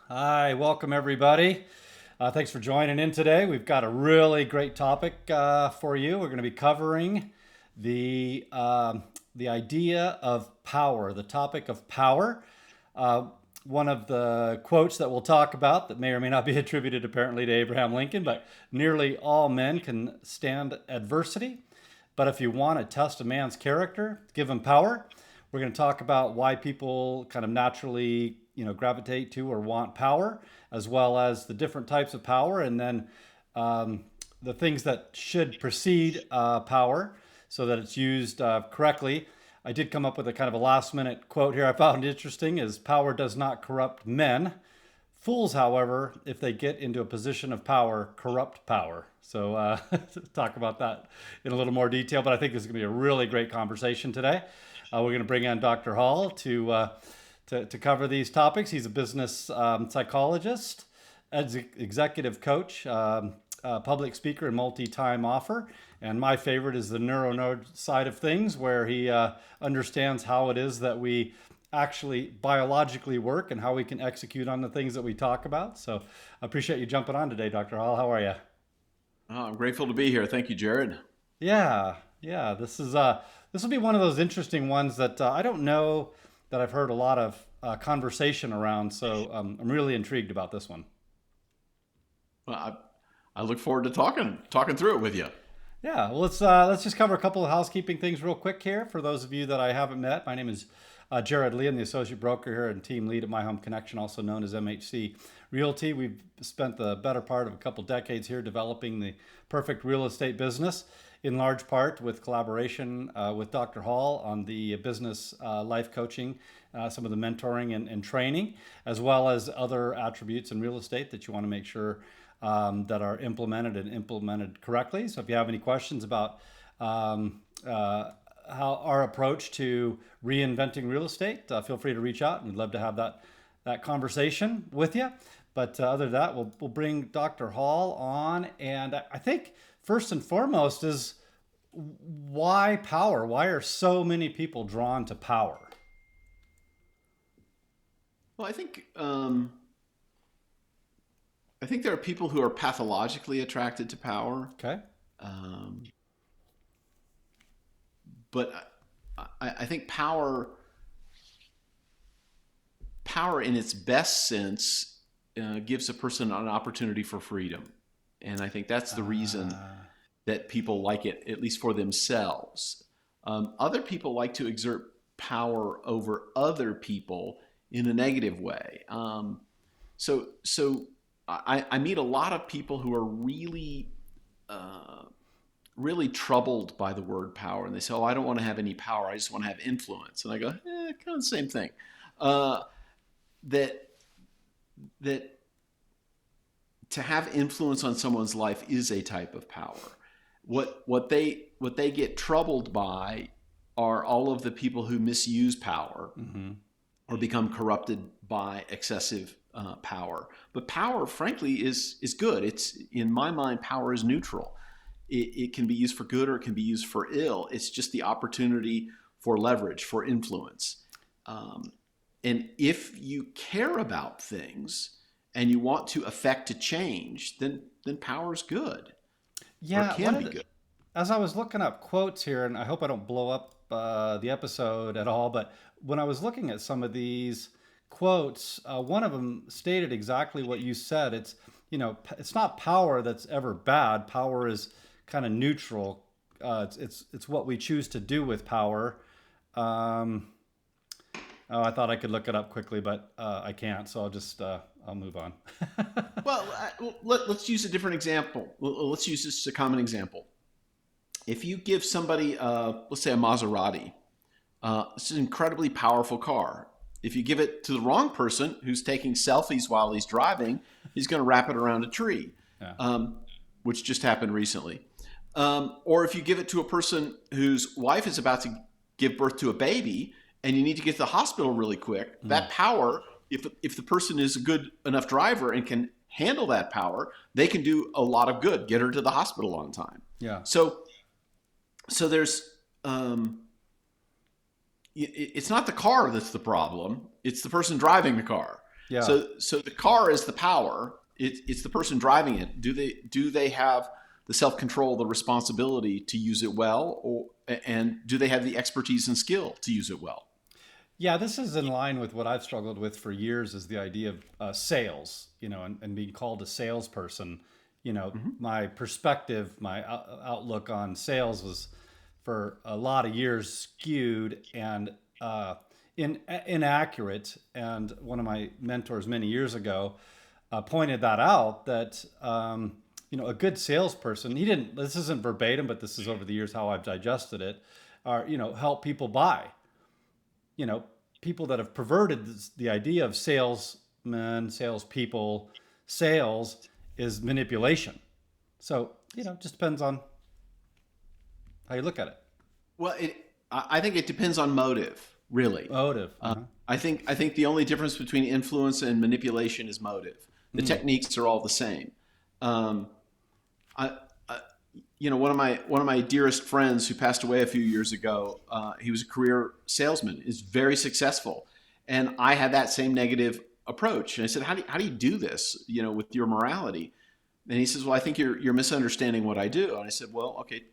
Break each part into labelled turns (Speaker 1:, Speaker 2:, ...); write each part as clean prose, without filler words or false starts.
Speaker 1: Hi, welcome everybody. Thanks for joining in today. We've got a really great topic for you. We're going to be covering the idea of power, the topic of power. Uh, One of the quotes that we'll talk about that may or may not be attributed apparently to Abraham Lincoln, but nearly all men can stand adversity. But if you want to test a man's character, give him power. We're going to talk about why people kind of naturally, gravitate to or want power, as well as the different types of power, and then um, the things that should precede power so that it's used correctly. I did come up with a kind of a last minute quote here I found interesting is power does not corrupt men. Fools, however, if they get into a position of power, corrupt power. So talk about that in a little more detail, but I think this is going to be a really great conversation today. We're going to bring on Dr. Hall to cover these topics. He's a business psychologist, executive coach, public speaker, and multi-time author. And my favorite is the neuro side of things, where he understands how it is that we actually biologically work and how we can execute on the things that we talk about. So I appreciate you jumping on today, Dr. Hall. How are you?
Speaker 2: Oh, I'm grateful to be here. Thank you, Jared.
Speaker 1: Yeah. This will be one of those interesting ones that I don't know that I've heard a lot of conversation around. So I'm really intrigued about this one.
Speaker 2: Well, I look forward to talking through it with you.
Speaker 1: Yeah, well, let's just cover a couple of housekeeping things real quick here. For those of you that I haven't met, my name is Jared Lee. I'm the associate broker here and team lead at My Home Connection, also known as MHC Realty. We've spent the better part of a couple decades here developing the perfect real estate business, in large part with collaboration with Dr. Hall on the business life coaching, some of the mentoring and training, as well as other attributes in real estate that you want to make sure that are implemented and implemented correctly. So if you have any questions about how our approach to reinventing real estate, feel free to reach out, and we'd love to have that conversation with you. But other than that, we'll bring Dr. Hall on, and I think first and foremost is why power? Why are so many people drawn to power?
Speaker 2: Well, I think there are people who are pathologically attracted to power,
Speaker 1: Okay.
Speaker 2: um, but I think power in its best sense gives a person an opportunity for freedom, and I think that's the reason
Speaker 1: Uh,
Speaker 2: that people like it, at least for themselves. Other people like to exert power over other people in a negative way. So I meet a lot of people who are uh, really troubled by the word power, and they say, "Oh, I don't want to have any power. I just want to have influence." And I go, kind of the same thing. Uh, that that to have influence on someone's life is a type of power. What they get troubled by are all of the people who misuse power
Speaker 1: mhm.
Speaker 2: or become corrupted by excessive power. But power, frankly, is good. It's in my mind, power is neutral. It can be used for good or it can be used for ill. It's just the opportunity for leverage, for influence. Um, and if you care about things and you want to affect a change, then power is good or
Speaker 1: Yeah,
Speaker 2: can be good.
Speaker 1: as I was looking up quotes here, and I hope I don't blow up the episode at all, but when I was looking at some of these quotes, one of them stated exactly what you said. It's not power that's ever bad. Power is kind of neutral. It's what we choose to do with power. Um, oh, I thought I could look it up quickly, but I can't. So I'll move on.
Speaker 2: Well, let's use a different example. Let's use this as a common example. If you give somebody, let's say, a Maserati, it's an incredibly powerful car. If you give it to the wrong person who's taking selfies while he's driving, he's going to wrap it around a tree,
Speaker 1: Yeah.
Speaker 2: which just happened recently. Or if you give it to a person whose wife is about to give birth to a baby and you need to get to the hospital really quick,
Speaker 1: Mm.
Speaker 2: that power, if the person is a good enough driver and can handle that power, they can do a lot of good, get her to the hospital on time.
Speaker 1: Yeah.
Speaker 2: So there's it's not the car that's the problem, it's the person driving the car.
Speaker 1: Yeah.
Speaker 2: So the car is the power. It's the person driving it. Do they have the self control, the responsibility to use it well, and do they have the expertise and skill to use it well?
Speaker 1: Yeah, this is in line with what I've struggled with for years is the idea of sales, and being called a salesperson. My perspective, my outlook on sales was for a lot of years skewed and inaccurate. And one of my mentors many years ago pointed that out that, a good salesperson, he didn't, this isn't verbatim, but this is over the years how I've digested it, are, help people buy. you know, People that have perverted the idea of salesmen, salespeople, sales is manipulation. So, it just depends on how you look at it.
Speaker 2: Well, I think it depends on motive, really.
Speaker 1: Motive.
Speaker 2: I think the only difference between influence and manipulation is motive. The techniques are all the same. I, one of my dearest friends who passed away a few years ago, he was a career salesman, is very successful, and I had that same negative approach. And I said, how do you do this, with your morality? And he says, well, I think you're misunderstanding what I do. And I said, well, okay,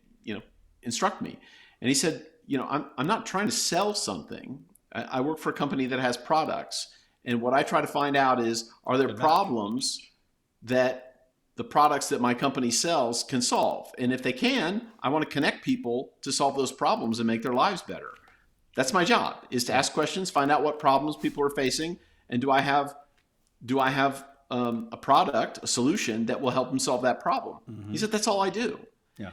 Speaker 2: instruct me. And he said, I'm not trying to sell something. I work for a company that has products. And what I try to find out is, are there problems that the products that my company sells can solve? And if they can, I want to connect people to solve those problems and make their lives better. That's my job, is to ask questions, find out what problems people are facing, and do I have a product, a solution that will help them solve that problem? Mm-hmm. He said, that's all I do.
Speaker 1: Yeah.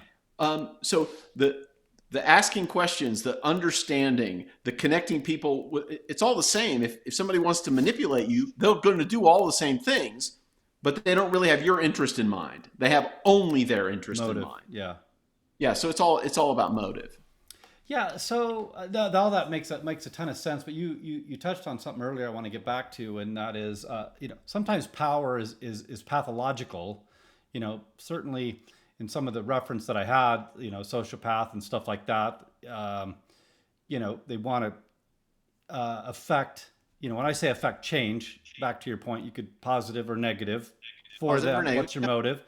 Speaker 2: So the asking questions, the understanding, the connecting people, it's all the same. If somebody wants to manipulate you, they're going to do all the same things, but they don't really have your interest in mind. They have only their interest in mind.
Speaker 1: Yeah.
Speaker 2: Yeah. So it's all about motive.
Speaker 1: Yeah. So all that makes a ton of sense. But you touched on something earlier I want to get back to, and that is, sometimes power is pathological. Certainly in some of the reference that I had, sociopath and stuff like that, they want to affect, when I say affect change, back to your point, you could positive or negative for
Speaker 2: Positive or
Speaker 1: them.
Speaker 2: negative.
Speaker 1: What's your motive?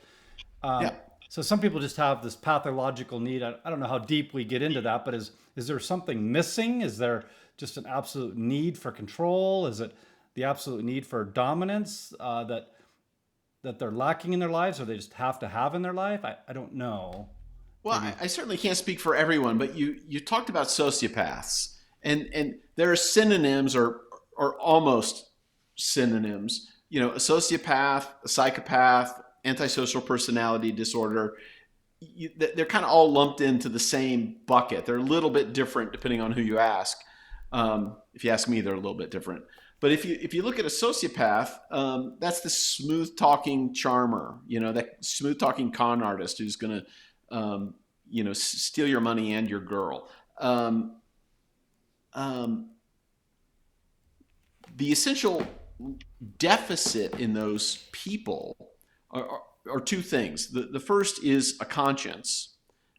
Speaker 2: Yeah.
Speaker 1: So some people just have this pathological need. I don't know how deep we get into that, but is there something missing? Is there just an absolute need for control? Is it the absolute need for dominance that they're lacking in their lives, or they just have to have in their life? I don't know.
Speaker 2: Well, I certainly can't speak for everyone, but you talked about sociopaths, and there are synonyms or almost synonyms. A sociopath, a psychopath, antisocial personality disorder. They're kind of all lumped into the same bucket. They're a little bit different depending on who you ask. If you ask me, they're a little bit different. But if you look at a sociopath, that's the smooth talking charmer, that smooth talking con artist who's going to, steal your money and your girl. The essential deficit in those people are two things. The first is a conscience.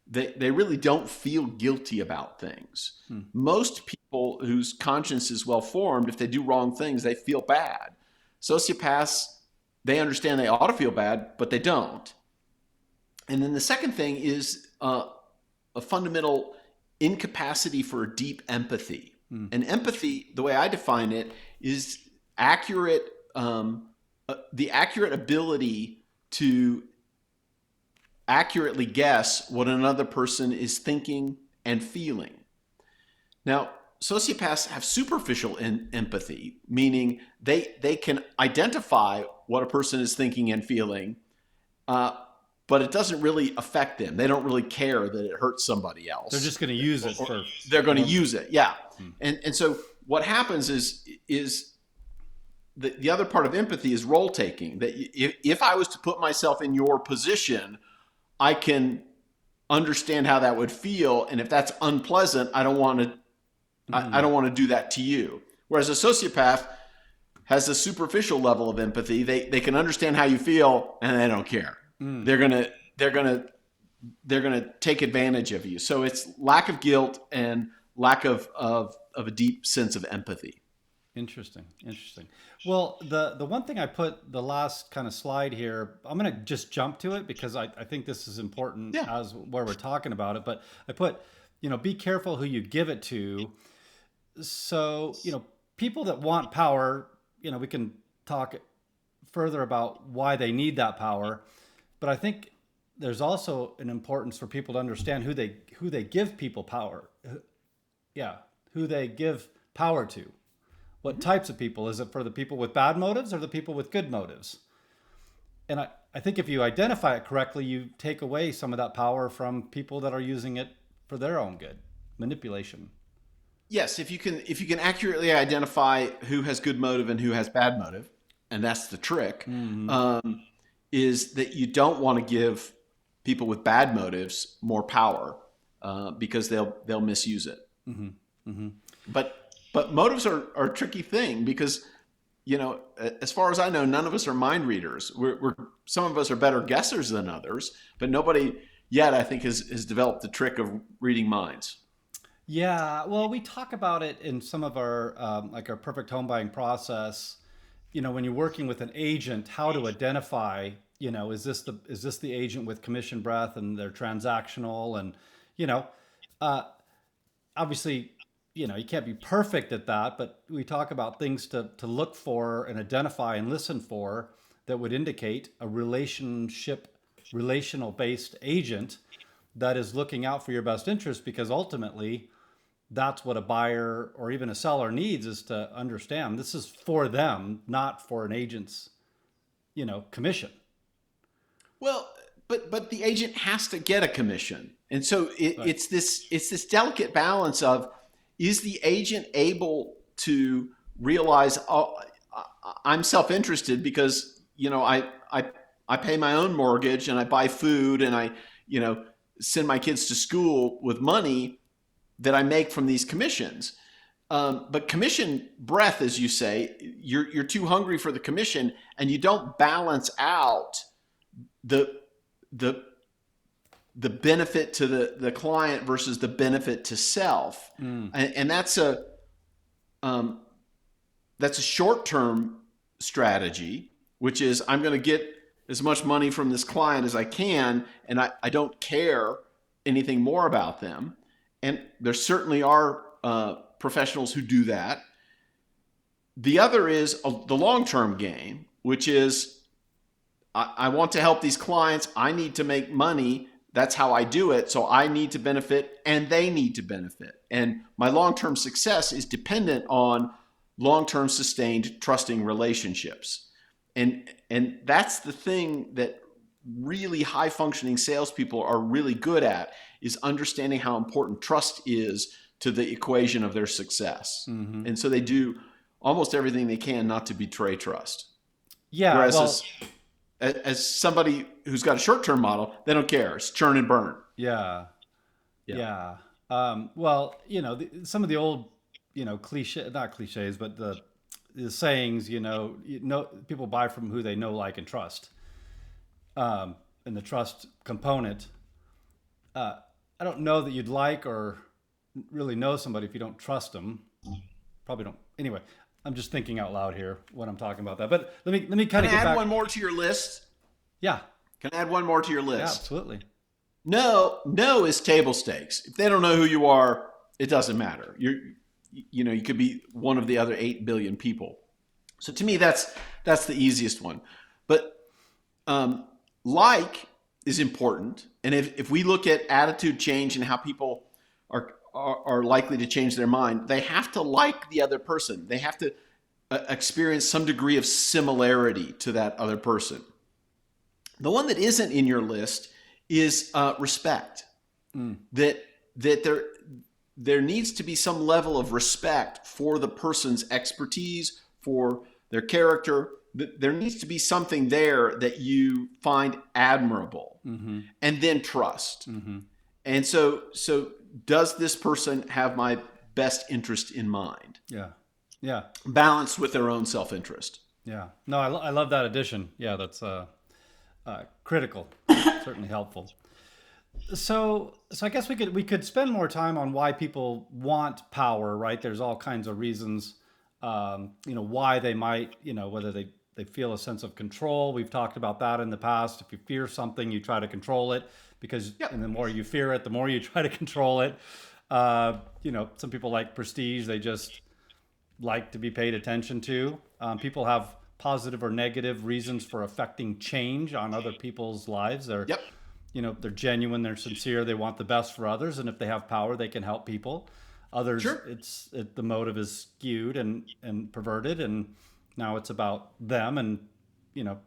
Speaker 2: They really don't feel guilty about things. Most people whose conscience is well formed, if they do wrong things, they feel bad. Sociopaths, they understand they ought to feel bad, but they don't. And then the second thing is a fundamental incapacity for deep empathy. And empathy, the way I define it, is the accurate ability to accurately guess what another person is thinking and feeling. Now, sociopaths have superficial empathy, meaning they can identify what a person is thinking and feeling, but it doesn't really affect them. They don't really care that it hurts somebody else.
Speaker 1: They're just going to use it
Speaker 2: they're going to use it, yeah. And so what happens is the other part of empathy is role taking. That if I was to put myself in your position, I can understand how that would feel, and if that's unpleasant, I don't want to. I don't want to do that to you. Whereas a sociopath has a superficial level of empathy. They can understand how you feel, and they don't care. They're gonna take advantage of you. So it's lack of guilt and lack of a deep sense of empathy.
Speaker 1: Interesting. Interesting. Well, the one thing I put the last kind of slide here, I'm going to just jump to it because I think this is important
Speaker 2: Yeah.
Speaker 1: as where we're talking about it. But I put, be careful who you give it to. So, people that want power, we can talk further about why they need that power. But I think there's also an importance for people to understand who they give people power. Yeah, who they give power to. What types of people? Is it for the people with bad motives or the people with good motives? And I think if you identify it correctly, you take away some of that power from people that are using it for their own good, manipulation.
Speaker 2: Yes, if you can accurately identify who has good motive and who has bad motive, and that's the trick, is that you don't want to give people with bad motives more power because they'll misuse it. But motives are a tricky thing because as far as I know, none of us are mind readers. We're some of us are better guessers than others, but nobody yet, I think, has developed the trick of reading minds.
Speaker 1: Yeah, well, we talk about it in some of our like our perfect home buying process. When you're working with an agent, how to identify, is this the agent with commission breath and they're transactional and you know, uh, obviously, you can't be perfect at that, but we talk about things to look for and identify and listen for that would indicate a relational based agent that is looking out for your best interest because ultimately that's what a buyer or even a seller needs is to understand this is for them, not for an agent's, commission.
Speaker 2: Well, but the agent has to get a commission, and so
Speaker 1: Right.
Speaker 2: it's this delicate balance of is the agent able to realize, oh, I'm self interested because I pay my own mortgage and I buy food and I send my kids to school with money that I make from these commissions. But commission breath, as you say, you're too hungry for the commission, and you don't balance out the the the benefit to the client versus the benefit to self, and um, that's a short term strategy, which is I'm going to get as much money from this client as I can, and I don't care anything more about them. And there certainly are professionals who do that. The other is the long term game, which is I want to help these clients. I need to make money. That's how I do it. So I need to benefit and they need to benefit. And my long term success is dependent on long term sustained trusting relationships. And that's the thing that really high functioning salespeople are really good at is understanding how important trust is to the equation of their success. And so they do almost everything they can not to betray trust.
Speaker 1: Yeah,
Speaker 2: Whereas
Speaker 1: well,
Speaker 2: as somebody who's got a short-term model, they don't care. It's churn and burn.
Speaker 1: yeah,
Speaker 2: Yeah.
Speaker 1: yeah. Well, some of the old, cliche, not cliches, but the sayings, people buy from who they know, like, and trust. And the trust component. I don't know that you'd like or really know somebody if you don't trust them. Probably don't. Anyway, I'm just thinking out loud here when I'm talking about that. But let me kind
Speaker 2: Can
Speaker 1: of
Speaker 2: I
Speaker 1: get
Speaker 2: add
Speaker 1: back.
Speaker 2: one more to your list?
Speaker 1: Yeah,
Speaker 2: Can I add one more to your
Speaker 1: yeah,
Speaker 2: list?
Speaker 1: absolutely.
Speaker 2: No is table stakes. If they don't know who you are, it doesn't matter. You could be one of the other 8 billion people. So to me, that's the easiest one. But like is important, and if we look at attitude change and how people are likely to change their mind, they have to like the other person. They have to experience some degree of similarity to that other person. The one that isn't in your list is respect. That there needs to be some level of respect for the person's expertise, for their character. There needs to be something there that you find admirable, and then trust. And so does this person have my best interest in mind,
Speaker 1: Yeah, yeah,
Speaker 2: balanced with their own self-interest?
Speaker 1: yeah. No, I love that addition. Yeah, that's critical. Certainly helpful. So I guess we could spend more time on why people want power, right? There's all kinds of reasons. why they might, whether they feel a sense of control. We've talked about that in the past. If you fear something, you try to control it and the more you fear it, the more you try to control it. Some people like prestige. They just like to be paid attention to. People have positive or negative reasons for affecting change on other people's lives.
Speaker 2: Yep.
Speaker 1: They're genuine, they're sincere, they want the best for others, and if they have power, they can help people. Others,
Speaker 2: Sure.
Speaker 1: the motive is skewed and perverted, and now it's about them, and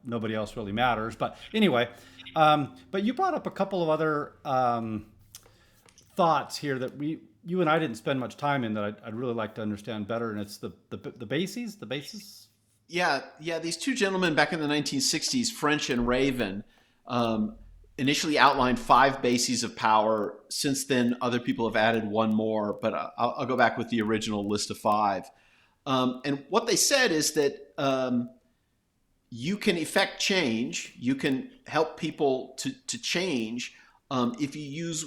Speaker 1: nobody else really matters. But anyway, but you brought up a couple of other thoughts here that you and I didn't spend much time in that I'd really like to understand better, and it's the bases.
Speaker 2: Yeah. These two gentlemen back in the 1960s, French and Raven, initially outlined 5 bases of power. Since then, other people have added one more, but I'll go back with the original list of 5. And what they said is that you can effect change. You can help people to change if you use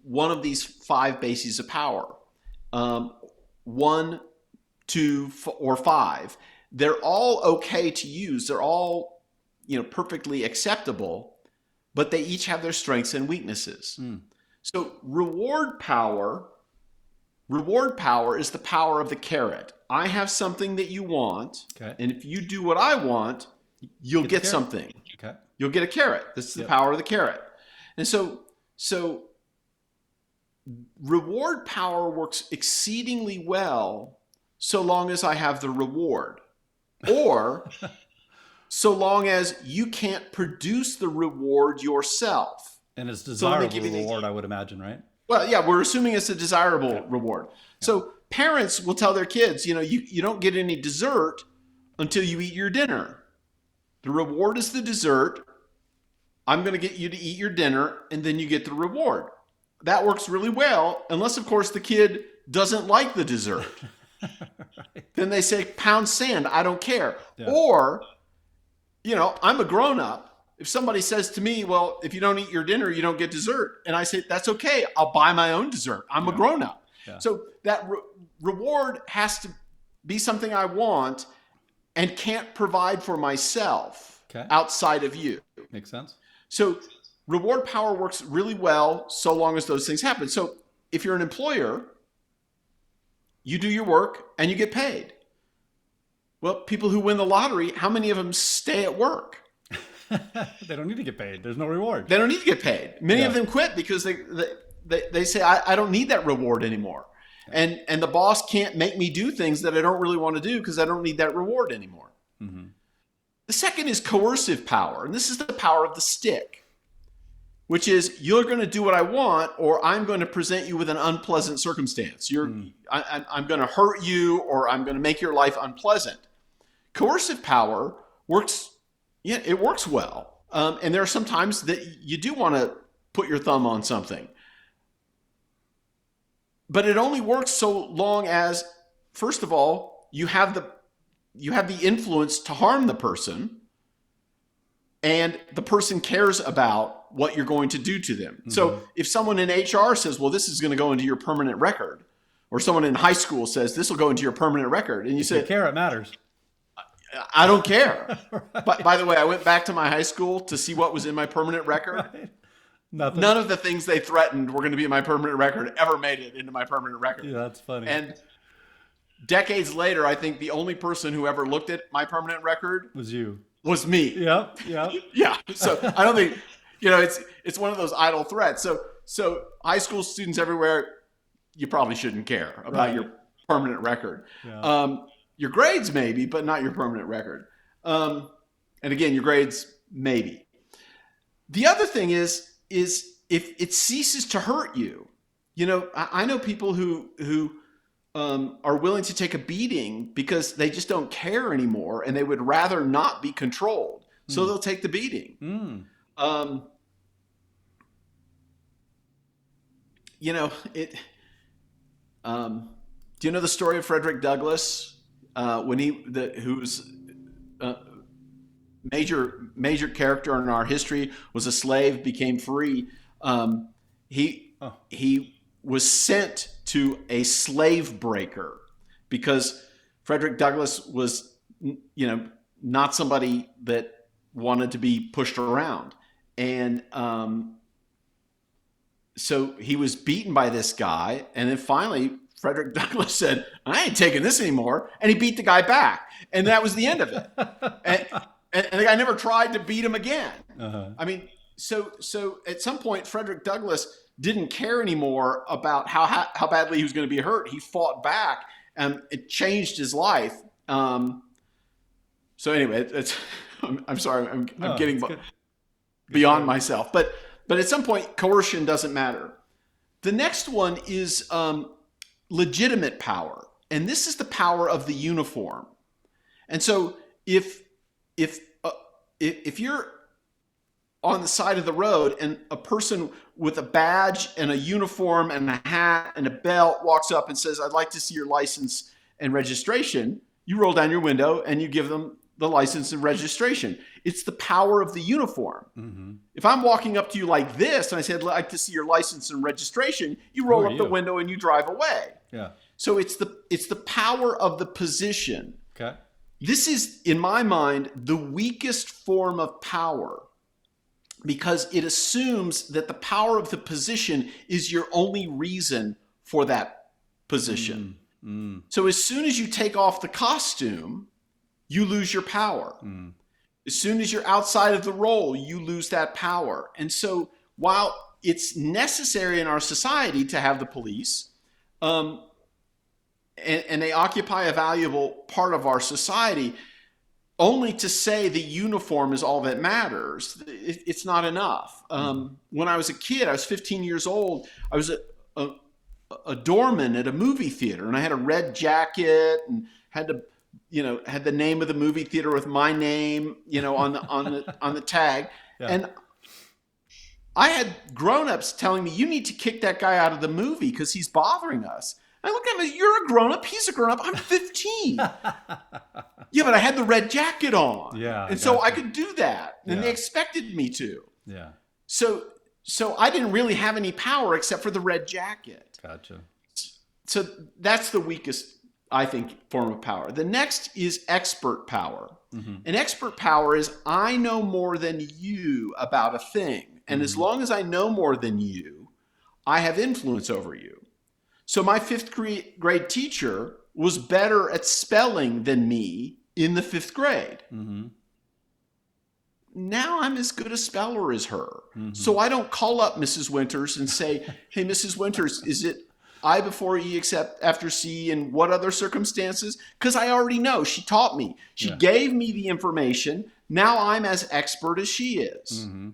Speaker 2: one of these 5 bases of power. 1, 2, or 5. They're all okay to use. They're all perfectly acceptable, but they each have their strengths and weaknesses. So reward power is the power of the carrot. I have something that you want,
Speaker 1: Okay.
Speaker 2: and if you do what I want, you'll get something.
Speaker 1: Okay.
Speaker 2: You'll get a carrot. This is the power of the carrot. And so reward power works exceedingly well so long as I have the reward, or so long as you can't produce the reward yourself.
Speaker 1: And it's desirable reward, I would imagine, right?
Speaker 2: Well, yeah, we're assuming it's a desirable reward. So parents will tell their kids, you don't get any dessert until you eat your dinner. The reward is the dessert. I'm going to get you to eat your dinner, and then you get the reward. That works really well, unless, of course, the kid doesn't like the dessert. Right. Then they say, pound sand, I don't care. Yeah. Or, I'm a grown-up. If somebody says to me, well, if you don't eat your dinner, you don't get dessert. And I say, that's okay. I'll buy my own dessert. I'm a grown-up. Yeah. So that reward has to be something I want and can't provide for myself outside of you.
Speaker 1: Makes sense.
Speaker 2: So reward power works really well so long as those things happen. So if you're an employer, you do your work and you get paid. Well, people who win the lottery, how many of them stay at work?
Speaker 1: They don't need to get paid. There's no reward.
Speaker 2: They don't need to get paid. Many of them quit because they say, I don't need that reward anymore. Yeah. And the boss can't make me do things that I don't really want to do because I don't need that reward anymore. Mm-hmm. The second is coercive power. And this is the power of the stick, which is you're going to do what I want, or I'm going to present you with an unpleasant circumstance. I'm going to hurt you, or I'm going to make your life unpleasant. Coercive power works. Yeah, it works well. And there are some times that you do want to put your thumb on something. But it only works so long as, first of all, you have the influence to harm the person, and the person cares about what you're going to do to them. Mm-hmm. So if someone in HR says, well, this is going to go into your permanent record, or someone in high school says, this will go into your permanent record, and you say,
Speaker 1: care, it matters.
Speaker 2: I don't care. Right. But by the way, I went back to my high school to see what was in my permanent record. Right.
Speaker 1: Nothing.
Speaker 2: None of the things they threatened were going to be in my permanent record ever made it into my permanent record.
Speaker 1: Yeah, that's funny.
Speaker 2: And decades later, I think the only person who ever looked at my permanent record was me.
Speaker 1: Yep.
Speaker 2: Yeah. So I don't think, it's one of those idle threats. So high school students everywhere, you probably shouldn't care about your permanent record. Yeah. Your grades maybe, but not your permanent record. And again, your grades maybe. The other thing is if it ceases to hurt you. I know people who are willing to take a beating because they just don't care anymore, and they would rather not be controlled. So they'll take the beating. Do you know the story of Frederick Douglass? Who's major character in our history, was a slave, became free. He was sent to a slave breaker because Frederick Douglass was, not somebody that wanted to be pushed around. And so he was beaten by this guy. And then finally, Frederick Douglass said, I ain't taking this anymore. And he beat the guy back. And that was the end of it. And the guy never tried to beat him again.
Speaker 1: Uh-huh.
Speaker 2: I mean, so at some point, Frederick Douglass didn't care anymore about how badly he was going to be hurt. He fought back, and it changed his life. So anyway, I'm sorry, I'm getting beyond myself. But at some point, coercion doesn't matter. The next one is legitimate power, and this is the power of the uniform. And so if you're on the side of the road and a person with a badge and a uniform and a hat and a belt walks up and says, I'd like to see your license and registration, you roll down your window and you give them the license and registration. It's the power of the uniform. Mm-hmm. If I'm walking up to you like this and I said, I'd like to see your license and registration, you roll up the window and you drive away.
Speaker 1: Yeah.
Speaker 2: So it's the power of the position.
Speaker 1: Okay.
Speaker 2: This is, in my mind, the weakest form of power, because it assumes that the power of the position is your only reason for that position. So as soon as you take off the costume, you lose your power. As soon as you're outside of the role, you lose that power. And so while it's necessary in our society to have the police, and they occupy a valuable part of our society, only to say the uniform is all that matters, it's not enough. When I was a kid, I was 15 years old, I was a doorman at a movie theater, and I had a red jacket and had the name of the movie theater with my name, on the tag. Yeah. And I had grown-ups telling me, you need to kick that guy out of the movie because he's bothering us. I look at him, you're a grown-up, he's a grown-up, I'm 15. Yeah, but I had the red jacket on.
Speaker 1: Yeah.
Speaker 2: And so I could do that. And they expected me to.
Speaker 1: Yeah.
Speaker 2: So I didn't really have any power except for the red jacket.
Speaker 1: Gotcha.
Speaker 2: So that's the weakest, I think, form of power. The next is expert power. Mm-hmm. And expert power is, I know more than you about a thing. And as long as I know more than you, I have influence over you. So my fifth grade teacher was better at spelling than me in the fifth grade. Mm-hmm. Now I'm as good a speller as her. Mm-hmm. So I don't call up Mrs. Winters and say, hey, Mrs. Winters, is it I before E except after C and what other circumstances? Because I already know. She taught me. She gave me the information. Now I'm as expert as she is. Mm-hmm.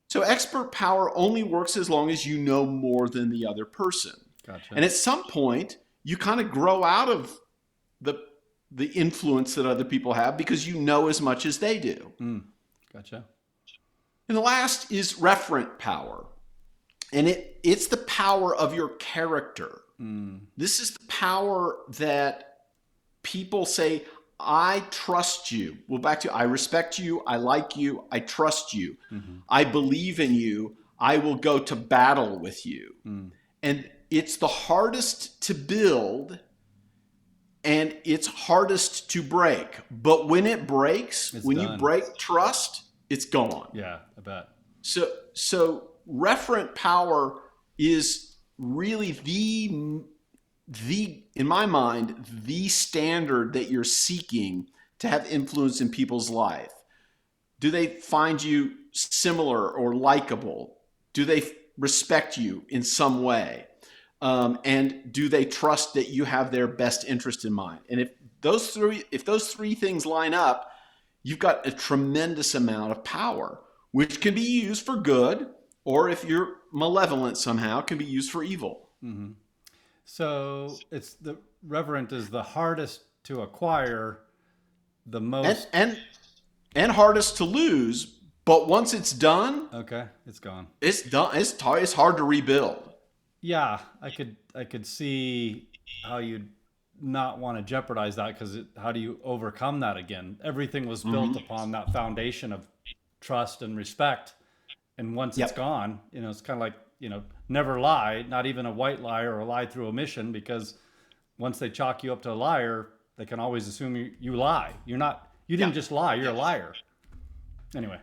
Speaker 2: So expert power only works as long as you know more than the other person.
Speaker 1: Gotcha. And
Speaker 2: at some point, you kind of grow out of the influence that other people have because you know as much as they do.
Speaker 1: Gotcha.
Speaker 2: And the last is referent power. And it's the power of your character. This is the power that people say, I trust you. Well, back to I respect you, I like you, I trust you. Mm-hmm. I believe in you, I will go to battle with you. And it's the hardest to build and it's hardest to break. But when it breaks, when you break trust, it's gone.
Speaker 1: Yeah, I bet.
Speaker 2: So referent power is really the in my mind, the standard that you're seeking to have influence in people's life. Do they find you similar or likable? Do they respect you in some way? And do they trust that you have their best interest in mind? And if those three things line up, you've got a tremendous amount of power, which can be used for good, or if you're malevolent somehow, can be used for evil.
Speaker 1: Mm-hmm. So it's the reverent is the hardest to acquire, the most
Speaker 2: and hardest to lose. But once it's done,
Speaker 1: okay, it's gone.
Speaker 2: It's done. It's hard to rebuild.
Speaker 1: Yeah, I could see how you'd not want to jeopardize that, because how do you overcome that again? Everything was built upon that foundation of trust and respect, and once it's gone, it's kind of like never lie, not even a white lie or a lie through omission, because once they chalk you up to a liar, They can always assume you lie. You didn't just lie. You're a liar. Anyway.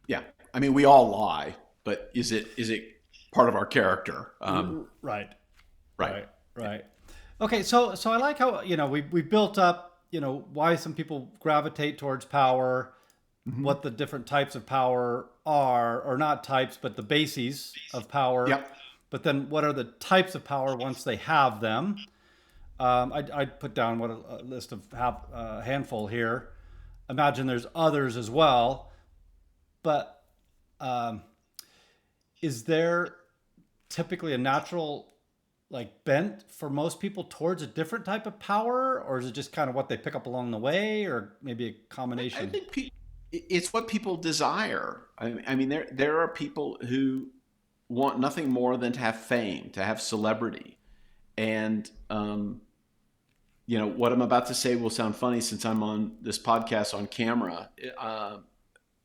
Speaker 2: Yeah. I mean, we all lie, but is it part of our character?
Speaker 1: Right.
Speaker 2: Right.
Speaker 1: Right. Okay. So I like how, we built up, why some people gravitate towards power, what the different types of power are, or not types, but the bases of power.
Speaker 2: Yep.
Speaker 1: But then what are the types of power once they have them? I'd put down a list of a handful here. Imagine there's others as well. But is there typically a natural bent for most people towards a different type of power, or is it just kind of what they pick up along the way, or maybe a combination?
Speaker 2: I think it's what people desire. I mean, there are people who want nothing more than to have fame, to have celebrity, and what I'm about to say will sound funny since I'm on this podcast on camera.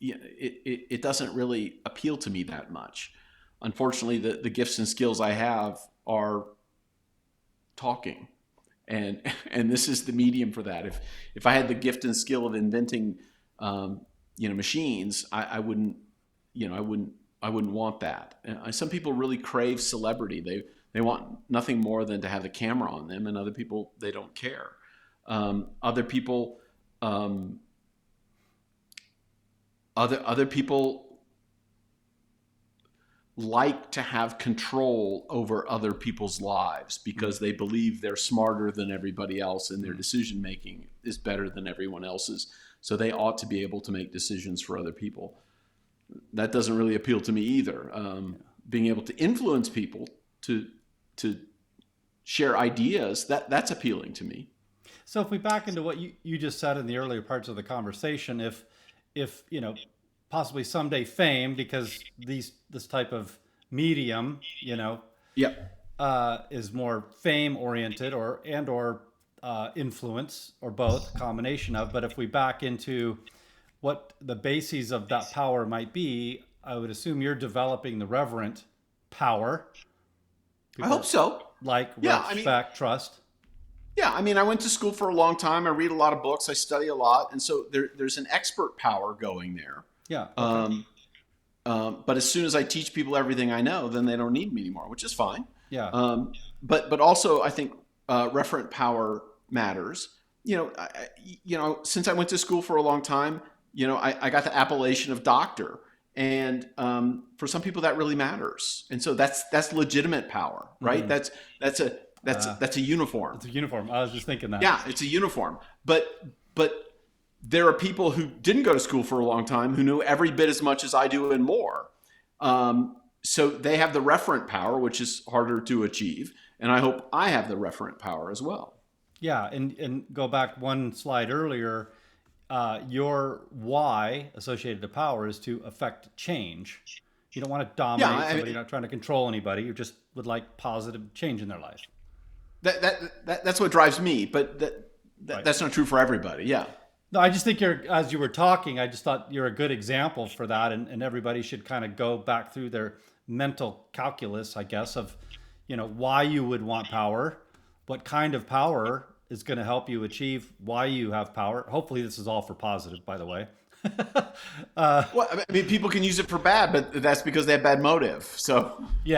Speaker 2: It doesn't really appeal to me that much. Unfortunately, the gifts and skills I have are talking, and this is the medium for that. If I had the gift and skill of inventing, machines, I wouldn't want that. Some people really crave celebrity. They want nothing more than to have the camera on them, and other people, they don't care. Other people. Other people like to have control over other people's lives because they believe they're smarter than everybody else and their decision making is better than everyone else's. So they ought to be able to make decisions for other people. That doesn't really appeal to me either. Being able to influence people to share ideas, that's appealing to me.
Speaker 1: So if we back into what you just said in the earlier parts of the conversation, if possibly someday fame, because this type of medium, is more fame oriented or influence, or both, combination of. But if we back into what the bases of that power might be, I would assume you're developing the reverent power.
Speaker 2: I hope so.
Speaker 1: Respect, trust.
Speaker 2: Yeah, I mean, I went to school for a long time. I read a lot of books. I study a lot. And so there's an expert power going there.
Speaker 1: Yeah. Okay.
Speaker 2: But as soon as I teach people everything I know, then they don't need me anymore, which is fine.
Speaker 1: Yeah.
Speaker 2: But also I think referent power matters. Since I went to school for a long time, I got the appellation of doctor. And for some people that really matters. And so that's legitimate power, right? Mm-hmm. That's a uniform.
Speaker 1: It's a uniform. I was just thinking that.
Speaker 2: Yeah, it's a uniform. But there are people who didn't go to school for a long time who knew every bit as much as I do and more. So they have the referent power, which is harder to achieve. And I hope I have the referent power as well.
Speaker 1: Yeah, and go back one slide earlier. Your why associated to power is to affect change. You don't want to dominate somebody. You're not trying to control anybody. You just would like positive change in their life.
Speaker 2: That's what drives me, but that's not true for everybody. Yeah.
Speaker 1: No, I just think as you were talking, I just thought you're a good example for that, and everybody should kind of go back through their mental calculus, I guess, of why you would want power, what kind of power is going to help you achieve why you have power. Hopefully this is all for positive, by the way.
Speaker 2: Well, I mean, people can use it for bad, but that's because they have bad motive. So
Speaker 1: we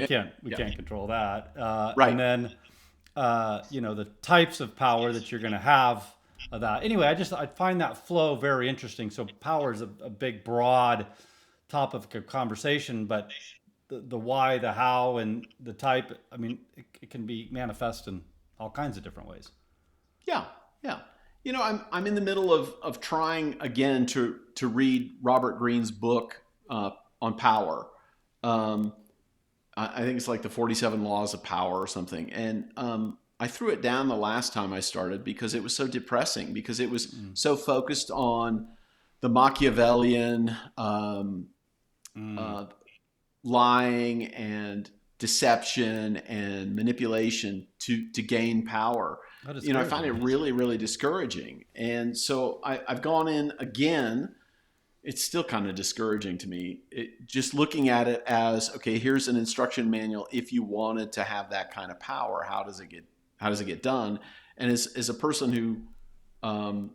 Speaker 1: can't control that.
Speaker 2: Right.
Speaker 1: And then the types of power that you're going to have of that. Anyway, I find that flow very interesting. So power is a big, broad topic of conversation, but the why, the how, and the type, I mean, it can be manifest in all kinds of different ways.
Speaker 2: Yeah. I'm in the middle of trying again to read Robert Greene's book on power. I think it's like the 47 Laws of Power or something. And I threw it down the last time I started because it was so depressing, because it was so focused on the Machiavellian lying and deception and manipulation to gain power. I find it really, really discouraging. And so I've gone in again. It's still kind of discouraging to me. Just looking at it as, okay, here's an instruction manual. If you wanted to have that kind of power, how does it get done? And as a person who um,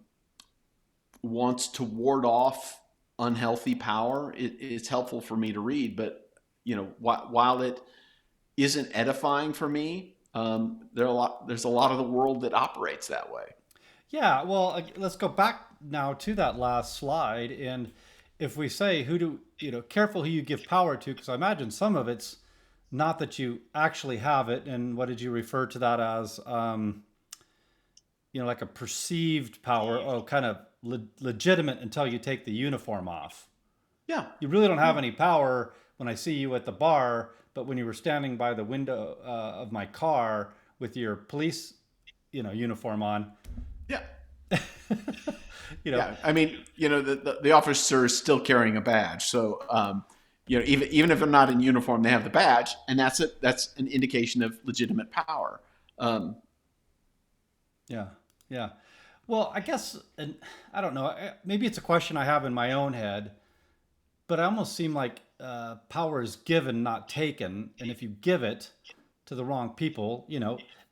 Speaker 2: wants to ward off unhealthy power, it's helpful for me to read. But while it isn't edifying for me, there's a lot of the world that operates that way.
Speaker 1: Yeah, well, let's go back now to that last slide. And if we say, careful who you give power to, because I imagine some of it's not that you actually have it. And what did you refer to that as? Like a perceived power, kind of legitimate until you take the uniform off.
Speaker 2: Yeah.
Speaker 1: You really don't have any power when I see you at the bar, but when you were standing by the window of my car with your police, uniform on,
Speaker 2: Yeah.
Speaker 1: you know,
Speaker 2: Yeah. I mean, the officer is still carrying a badge. So, even if they're not in uniform, they have the badge, and that's it. That's an indication of legitimate power.
Speaker 1: Yeah, yeah. Well, I guess, and I don't know. Maybe it's a question I have in my own head, but I almost seem like power is given, not taken. And if you give it to the wrong people,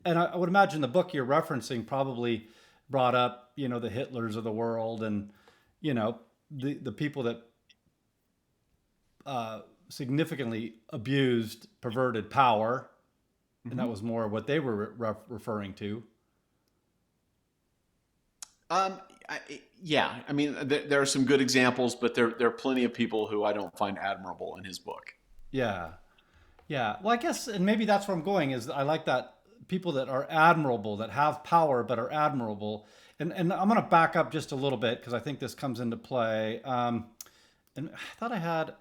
Speaker 1: and I would imagine the book you're referencing probably brought up, the Hitlers of the world, and the people that significantly abused, perverted power, and that was more what they were referring to.
Speaker 2: Yeah, I mean, there are some good examples, but there are plenty of people who I don't find admirable in his book.
Speaker 1: Yeah. Yeah. Well, I guess, and maybe that's where I'm going, is I like that people that are admirable, that have power, but are admirable. And I'm going to back up just a little bit because I think this comes into play. And I thought I had,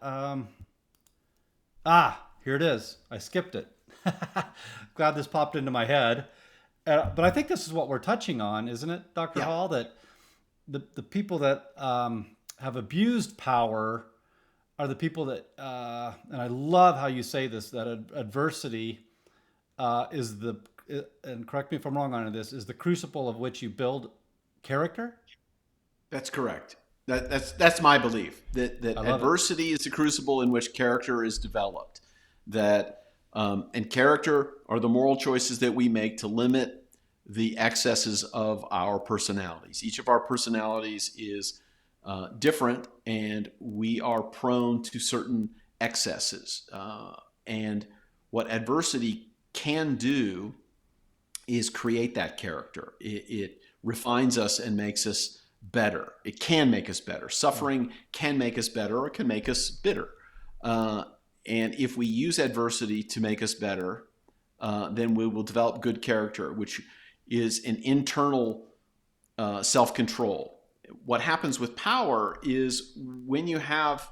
Speaker 1: here it is. I skipped it. Glad this popped into my head. But I think this is what we're touching on, isn't it, Dr.
Speaker 2: Yeah.
Speaker 1: Hall? That the people that have abused power are the people that, and I love how you say this, that adversity is and correct me if I'm wrong on this, is the crucible of which you build character.
Speaker 2: That's correct. That's my belief, that adversity is the crucible in which character is developed. And character are the moral choices that we make to limit the excesses of our personalities. Each of our personalities is different, and we are prone to certain excesses. And what adversity can do is create that character. It refines us and makes us better. It can make us better. Suffering can make us better, or it can make us bitter. And if we use adversity to make us better, then we will develop good character, which is an internal self-control. What happens with power is when you have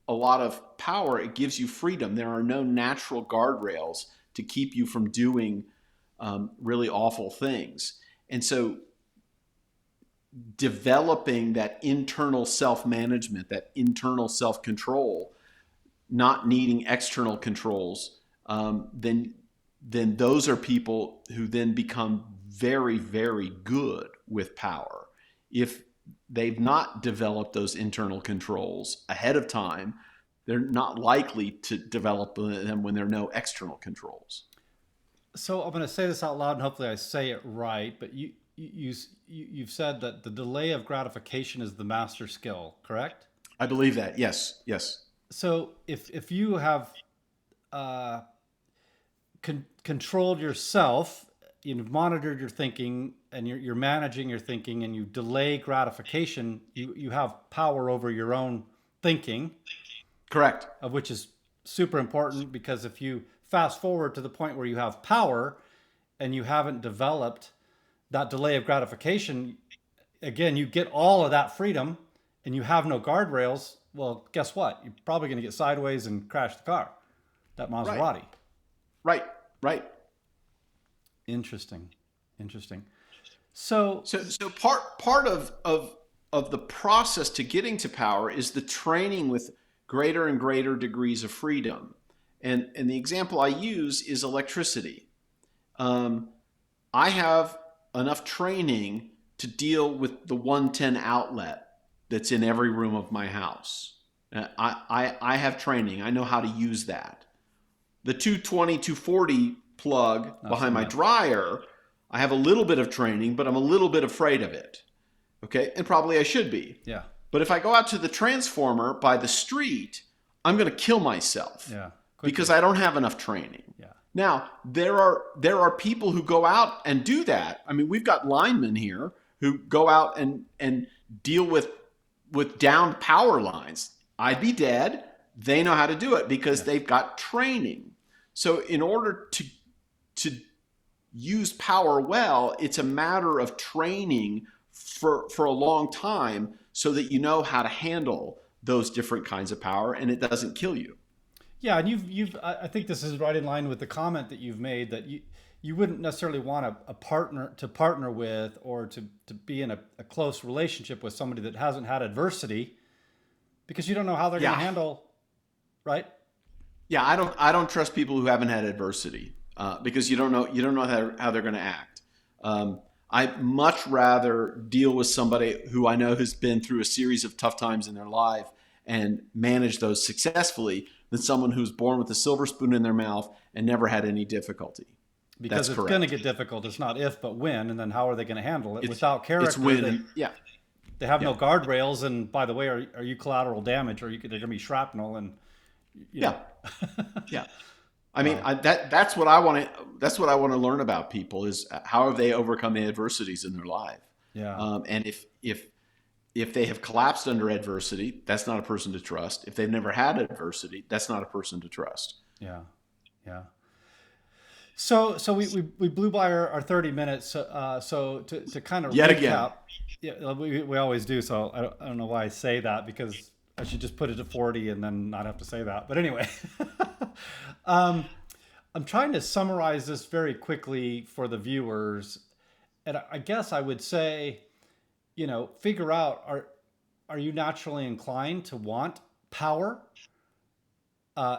Speaker 2: a lot of power, it gives you freedom. There are no natural guardrails to keep you from doing really awful things. And so developing that internal self-management, that internal self-control, not needing external controls, then those are people who then become very, very good with power. If they've not developed those internal controls ahead of time, they're not likely to develop them when there are no external controls.
Speaker 1: So I'm going to say this out loud, and hopefully I say it right. But you've said that the delay of gratification is the master skill, correct?
Speaker 2: I believe that. Yes. Yes.
Speaker 1: So if you have controlled yourself, you've monitored your thinking, and you're managing your thinking, and you delay gratification, you have power over your own thinking.
Speaker 2: Correct.
Speaker 1: Of which is super important, because if you fast forward to the point where you have power and you haven't developed that delay of gratification, again, you get all of that freedom and you have no guardrails. Well, guess what? You're probably going to get sideways and crash the car, that Maserati.
Speaker 2: Right.
Speaker 1: Interesting. So
Speaker 2: part of the process to getting to power is the training with greater and greater degrees of freedom. And the example I use is electricity. I have enough training to deal with the 110 outlet that's in every room of my house. I have training. I know how to use that. The 220, 240 plug behind my dryer, I have a little bit of training, but I'm a little bit afraid of it. Okay. And probably I should be.
Speaker 1: Yeah.
Speaker 2: But if I go out to the transformer by the street, I'm going to kill myself.
Speaker 1: Yeah.
Speaker 2: Because I don't have enough training.
Speaker 1: Yeah.
Speaker 2: Now, there are people who go out and do that. I mean, we've got linemen here who go out and deal with downed power lines. I'd be dead. They know how to do it because they've got training. So in order to use power well, it's a matter of training for a long time so that you know how to handle those different kinds of power and it doesn't kill you.
Speaker 1: Yeah, and I think this is right in line with the comment that you've made that you wouldn't necessarily want a partner with or to be in a close relationship with somebody that hasn't had adversity because you don't know how they're going to handle, right?
Speaker 2: Yeah, I don't trust people who haven't had adversity because you don't know how they're going to act. I'd much rather deal with somebody who I know has been through a series of tough times in their life and manage those successfully than someone who's born with a silver spoon in their mouth and never had any difficulty.
Speaker 1: Because it's going to get difficult. It's not if, but when. And then how are they going to handle it? Without character,
Speaker 2: it's when.
Speaker 1: They have no guardrails. And by the way, are you collateral damage? Or they're going to be shrapnel? And
Speaker 2: yeah. I mean, that's what I want to. That's what I want to learn about people is how have they overcome the adversities in their life.
Speaker 1: Yeah.
Speaker 2: And if they have collapsed under adversity, that's not a person to trust. If they've never had adversity, that's not a person to trust.
Speaker 1: Yeah. So we blew by our 30 minutes. So to kind of
Speaker 2: yet
Speaker 1: recap,
Speaker 2: again,
Speaker 1: yeah, we always do. So I don't know why I say that because I should just put it to 40 and then not have to say that. But anyway, I'm trying to summarize this very quickly for the viewers, and I guess I would say, figure out are you naturally inclined to want power?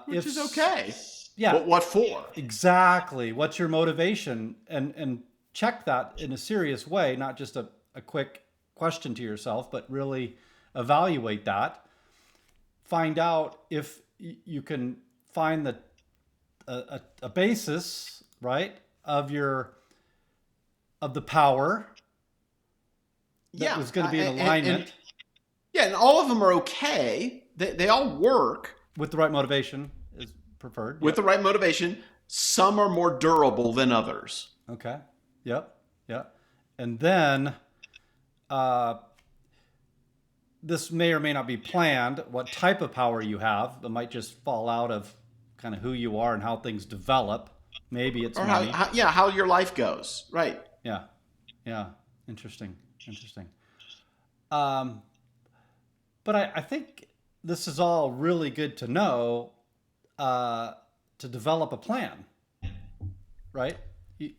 Speaker 2: Which is okay.
Speaker 1: Yeah.
Speaker 2: What for?
Speaker 1: Exactly. What's your motivation? And check that in a serious way, not just a quick question to yourself, but really evaluate that. Find out if you can find a basis, right, of the power that was going to be in alignment.
Speaker 2: And all of them are okay. They all work.
Speaker 1: With the right motivation is preferred.
Speaker 2: With the right motivation. Some are more durable than others.
Speaker 1: Okay. Yep. And then this may or may not be planned, what type of power you have. That might just fall out of kind of who you are and how things develop. Maybe it's money.
Speaker 2: How your life goes. Right.
Speaker 1: Yeah. Interesting. But I think this is all really good to know to develop a plan, right? You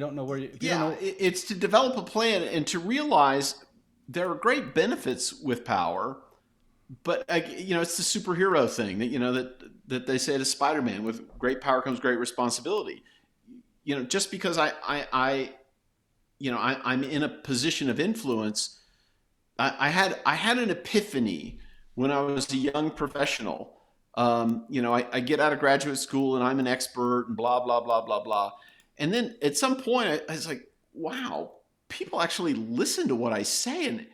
Speaker 1: don't know where you...
Speaker 2: It's to develop a plan and to realize there are great benefits with power, but it's the superhero thing that they say to Spider-Man: with great power comes great responsibility. Just because I'm in a position of influence, I had an epiphany when I was a young professional. I get out of graduate school and I'm an expert and blah blah blah blah blah. And then at some point, I was like, wow, people actually listen to what I say and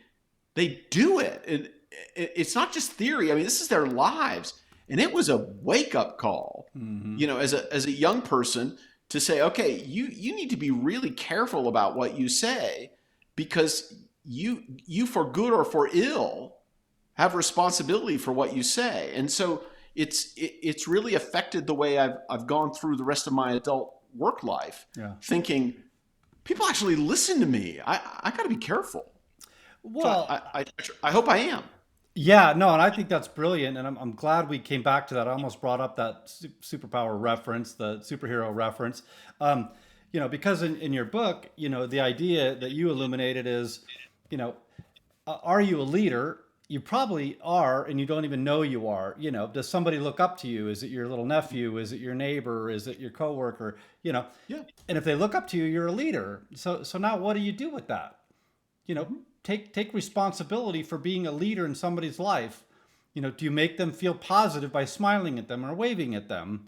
Speaker 2: they do it. And it's not just theory. I mean, this is their lives. And it was a wake-up call, as a young person to say, okay, you need to be really careful about what you say because you for good or for ill have responsibility for what you say. And so it's really affected the way I've gone through the rest of my adult work life, thinking people actually listen to me. I got to be careful.
Speaker 1: Well,
Speaker 2: so I hope I am.
Speaker 1: Yeah, no, and I think that's brilliant, and I'm glad we came back to that. I almost brought up that superpower reference, the superhero reference, because in your book, the idea that you illuminated is, are you a leader? You probably are, and you don't even know you are. Does somebody look up to you? Is it your little nephew? Is it your neighbor? Is it your coworker? Yeah. And if they look up to you, you're a leader. So now what do you do with that? Take responsibility for being a leader in somebody's life. Do you make them feel positive by smiling at them or waving at them?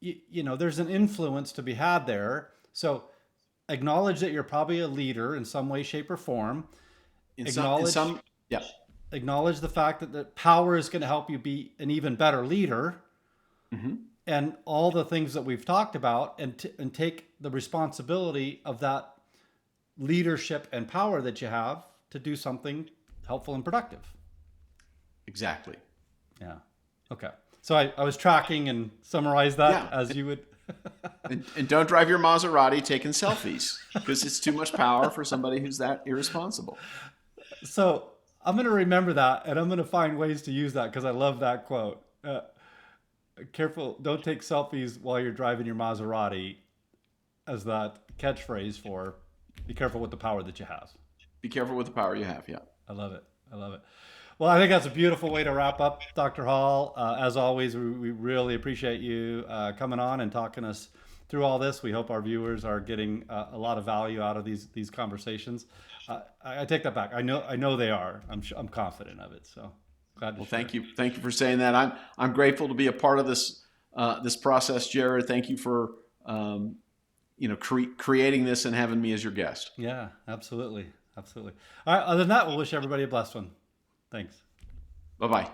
Speaker 1: there's an influence to be had there. So acknowledge that you're probably a leader in some way, shape, or form.
Speaker 2: In
Speaker 1: Acknowledge
Speaker 2: some, yeah,
Speaker 1: acknowledge the fact that the power is going to help you be an even better leader,
Speaker 2: hmm
Speaker 1: and all the things that we've talked about, and take the responsibility of that leadership and power that you have to do something helpful and productive.
Speaker 2: exactly.
Speaker 1: Yeah. Okay. So I was tracking and summarized that
Speaker 2: Yeah,
Speaker 1: as you would.
Speaker 2: and don't drive your Maserati taking selfies because it's too much power for somebody who's that irresponsible.
Speaker 1: So I'm going to remember that, and I'm going to find ways to use that because I love that quote. Careful, don't take selfies while you're driving your Maserati, as that catchphrase for be careful with the power that you have.
Speaker 2: Be careful with the power you have. Yeah.
Speaker 1: I love it. I love it. Well, I think that's a beautiful way to wrap up, Dr. Hall. As always, we really appreciate you coming on and talking us through all this. We hope our viewers are getting a lot of value out of these conversations. I take that back. I know they are. I'm confident of it. So glad to
Speaker 2: Well,
Speaker 1: share.
Speaker 2: thank you for saying that. I'm grateful to be a part of this this process, Jared. Thank you for creating this and having me as your guest.
Speaker 1: Yeah, absolutely, absolutely. All right. Other than that, we'll wish everybody a blessed one. Thanks.
Speaker 2: Bye bye.